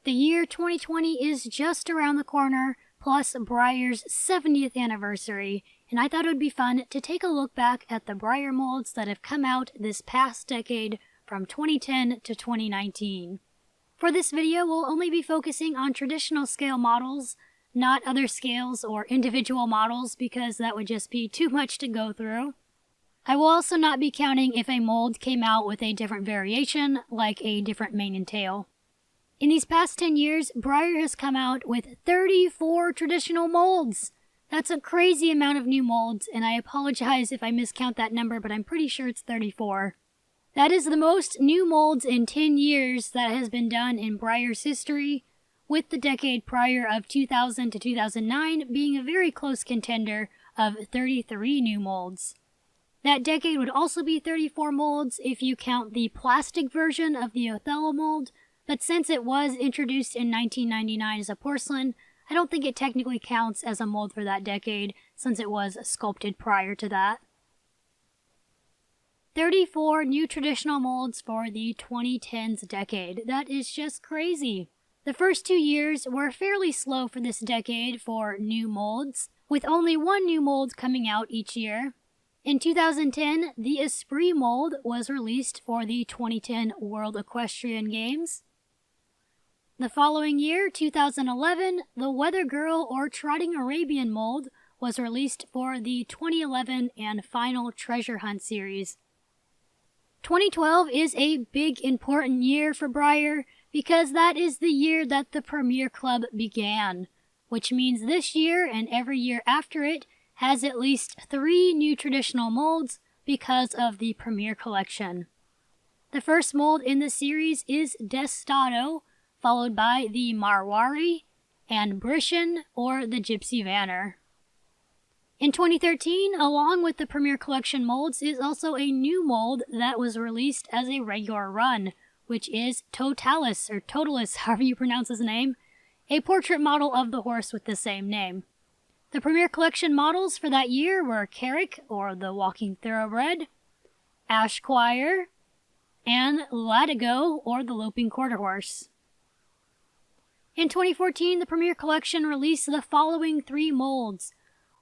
The year 2020 is just around the corner, plus Breyer's 70th anniversary, and I thought it would be fun to take a look back at the Breyer molds that have come out this past decade from 2010 to 2019. For this video, we'll only be focusing on traditional scale models, not other scales or individual models, because that would just be too much to go through. I will also not be counting if a mold came out with a different variation, like a different mane and tail. In these past 10 years, Breyer has come out with 34 traditional molds. That's a crazy amount of new molds, and I apologize if I miscount that number, but I'm pretty sure it's 34. That is the most new molds in 10 years that has been done in Breyer's history, with the decade prior of 2000 to 2009 being a very close contender of 33 new molds. That decade would also be 34 molds if you count the plastic version of the Othello mold, but since it was introduced in 1999 as a porcelain, I don't think it technically counts as a mold for that decade, since it was sculpted prior to that. 34 new traditional molds for the 2010s decade. That is just crazy. The first 2 years were fairly slow for this decade for new molds, with only one new mold coming out each year. In 2010, the Esprit mold was released for the 2010 World Equestrian Games. The following year, 2011, the Weather Girl or Trotting Arabian mold was released for the 2011 and final Treasure Hunt series. 2012 is a big important year for Breyer because that is the year that the Premier Club began, which means this year and every year after it has at least 3 new traditional molds because of the Premier Collection. The first mold in the series is Destato, followed by the Marwari, and Brishan, or the Gypsy Vanner. In 2013, along with the Premier Collection molds, is also a new mold that was released as a regular run, which is Totalis, or Totalis, however you pronounce his name, a portrait model of the horse with the same name. The Premier Collection models for that year were Carrick, or the Walking Thoroughbred, Ashquire, and Latigo, or the Loping Quarter Horse. In 2014, the Premier Collection released the following 3 molds: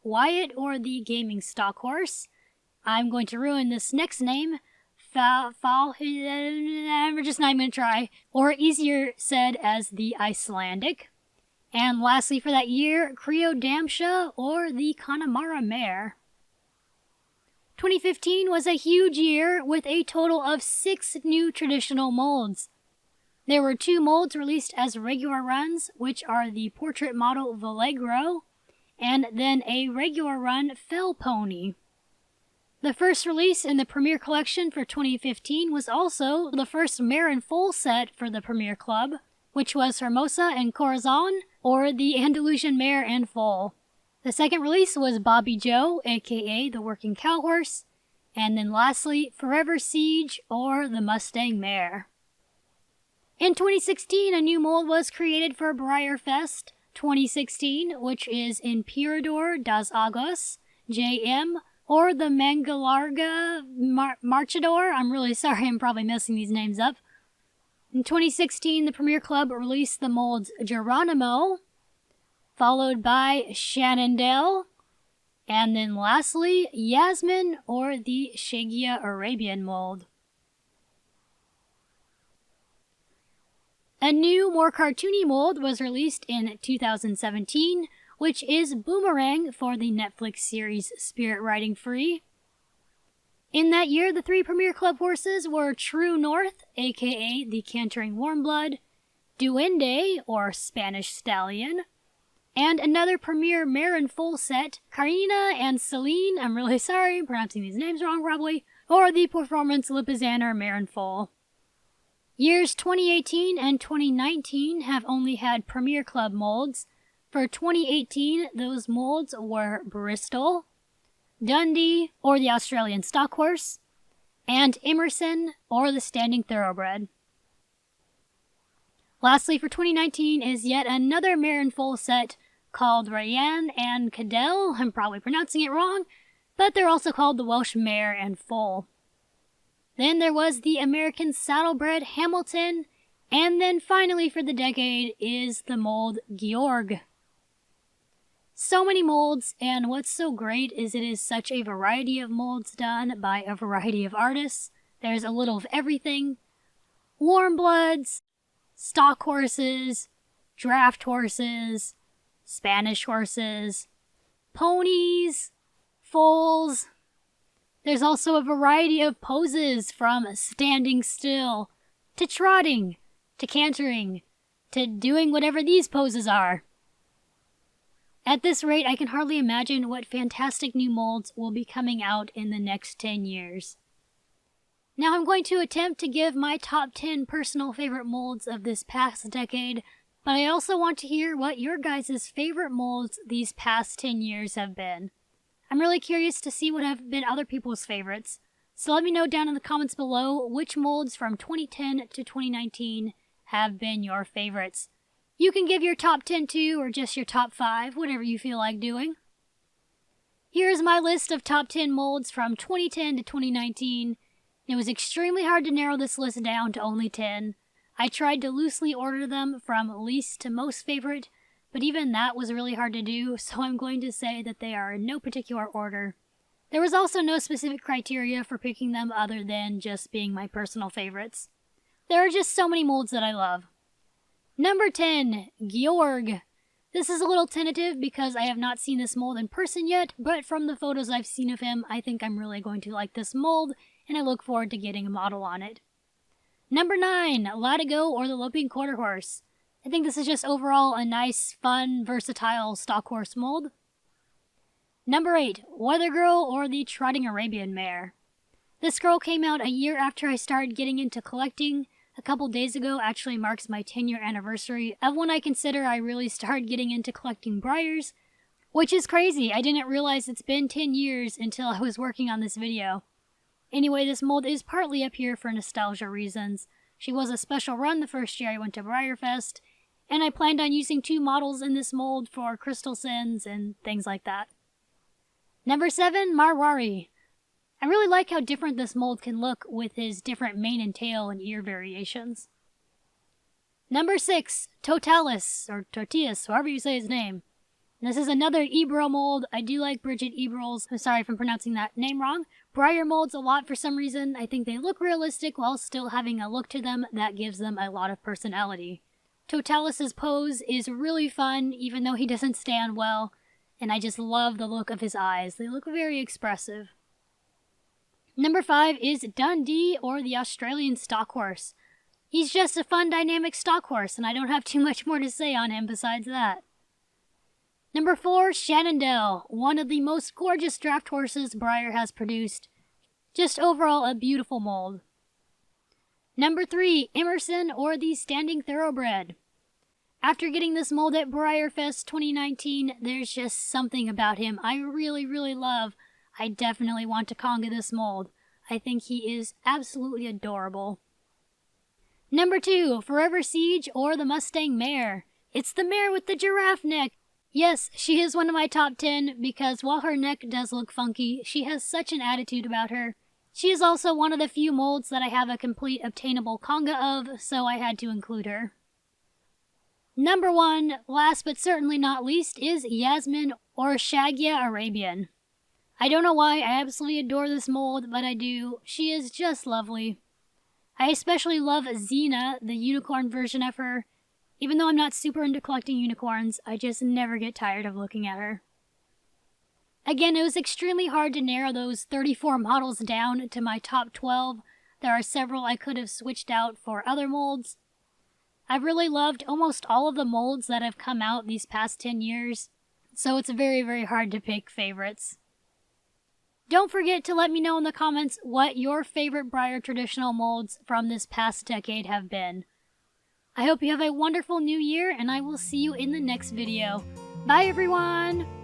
Wyatt, or the Gaming Stock Horse. I'm going to ruin this next name. I'm just not even going to try. Or easier said as the Icelandic. And lastly for that year, Creodamcia, or the Connemara Mare. 2015 was a huge year with a total of 6 new traditional molds. There were 2 molds released as regular runs, which are the portrait model Vallegro, and then a regular run Fell Pony. The first release in the Premier Collection for 2015 was also the first mare and foal set for the Premier Club, which was Hermosa and Corazon, or the Andalusian mare and foal. The second release was Bobby Joe, aka the Working Cow Horse, and then lastly, Forever Siege, or the Mustang Mare. In 2016, a new mold was created for Breyer Fest 2016, which is Imperador das Aguas, JM, or the Mangalarga Marchador. I'm really sorry, I'm probably messing these names up. In 2016, the Premier Club released the molds Geronimo, followed by Shenandoah, and then lastly, Yasmin, or the Shagia Arabian mold. A new, more cartoony mold was released in 2017, which is Boomerang for the Netflix series Spirit Riding Free. In that year, the 3 Premier Club horses were True North, aka the Cantering Warmblood, Duende, or Spanish Stallion, and another Premier Mare and Foal set, Karina and Celine, I'm really sorry, I'm pronouncing these names wrong probably, or the Performance Lipizzaner Mare and Foal. Years 2018 and 2019 have only had Premier Club molds. For 2018, those molds were Bristol, Dundee, or the Australian Stock Horse, and Emerson, or the Standing Thoroughbred. Lastly, for 2019 is yet another mare and foal set called Rayanne and Cadell. I'm probably pronouncing it wrong, but they're also called the Welsh Mare and Foal. Then there was the American Saddlebred Hamilton And then finally for the decade is the mold Georg. So many molds, and what's so great is it is such a variety of molds done by a variety of artists. There's a little of everything. Warm bloods, stock horses, draft horses, Spanish horses, ponies, foals. There's also a variety of poses from standing still, to trotting, to cantering, to doing whatever these poses are. At this rate, I can hardly imagine what fantastic new molds will be coming out in the next 10 years. Now I'm going to attempt to give my top 10 personal favorite molds of this past decade, but I also want to hear what your guys' favorite molds these past 10 years have been. I'm really curious to see what have been other people's favorites, so let me know down in the comments below which molds from 2010 to 2019 have been your favorites. You can give your top 10 too, or just your top 5, whatever you feel like doing. Here's my list of top 10 molds from 2010 to 2019. It was extremely hard to narrow this list down to only 10. I tried to loosely order them from least to most favorite, but even that was really hard to do, so I'm going to say that they are in no particular order. There was also no specific criteria for picking them other than just being my personal favorites. There are just so many molds that I love. Number 10, Georg. This is a little tentative because I have not seen this mold in person yet, but from the photos I've seen of him, I think I'm really going to like this mold, and I look forward to getting a model on it. Number 9, Latigo or the Loping Quarter Horse. I think this is just overall a nice, fun, versatile stock horse mold. Number 8, Weather Girl or the Trotting Arabian Mare. This girl came out a year after I started getting into collecting. A couple days ago actually marks my 10-year anniversary of when I consider I really started getting into collecting Breyers, which is crazy. I didn't realize it's been 10 years until I was working on this video. Anyway, this mold is partly up here for nostalgia reasons. She was a special run the first year I went to Breyer Fest, and I planned on using 2 models in this mold for Crystal Sins and things like that. Number 7, Marwari. I really like how different this mold can look with his different mane and tail and ear variations. Number 6, Totalis, or Tortillas, however you say his name. This is another Ebro mold. I do like Bridget Ebrel's, I'm sorry if I'm pronouncing that name wrong, Breyer molds a lot for some reason. I think they look realistic while still having a look to them that gives them a lot of personality. Totalis' pose is really fun, even though he doesn't stand well, and I just love the look of his eyes. They look very expressive. Number 5 is Dundee, or the Australian Stock Horse. He's just a fun, dynamic stock horse, and I don't have too much more to say on him besides that. Number 4, Shenandoah, one of the most gorgeous draft horses Breyer has produced. Just overall a beautiful mold. Number 3, Emerson, or the Standing Thoroughbred. After getting this mold at Breyer Fest 2019, there's just something about him I really, really love. I definitely want to conga this mold. I think he is absolutely adorable. Number 2, Forever Siege, or the Mustang Mare. It's the mare with the giraffe neck. Yes, she is one of my top 10 because while her neck does look funky, she has such an attitude about her. She is also one of the few molds that I have a complete obtainable conga of, so I had to include her. Number 1, last but certainly not least, is Yasmin, or Shagya Arabian. I don't know why, I absolutely adore this mold, but I do. She is just lovely. I especially love Xena, the unicorn version of her. Even though I'm not super into collecting unicorns, I just never get tired of looking at her. Again, it was extremely hard to narrow those 34 models down to my top 12. There are several I could have switched out for other molds. I've really loved almost all of the molds that have come out these past 10 years, so it's very, very hard to pick favorites. Don't forget to let me know in the comments what your favorite Breyer Traditional molds from this past decade have been. I hope you have a wonderful new year, and I will see you in the next video. Bye everyone!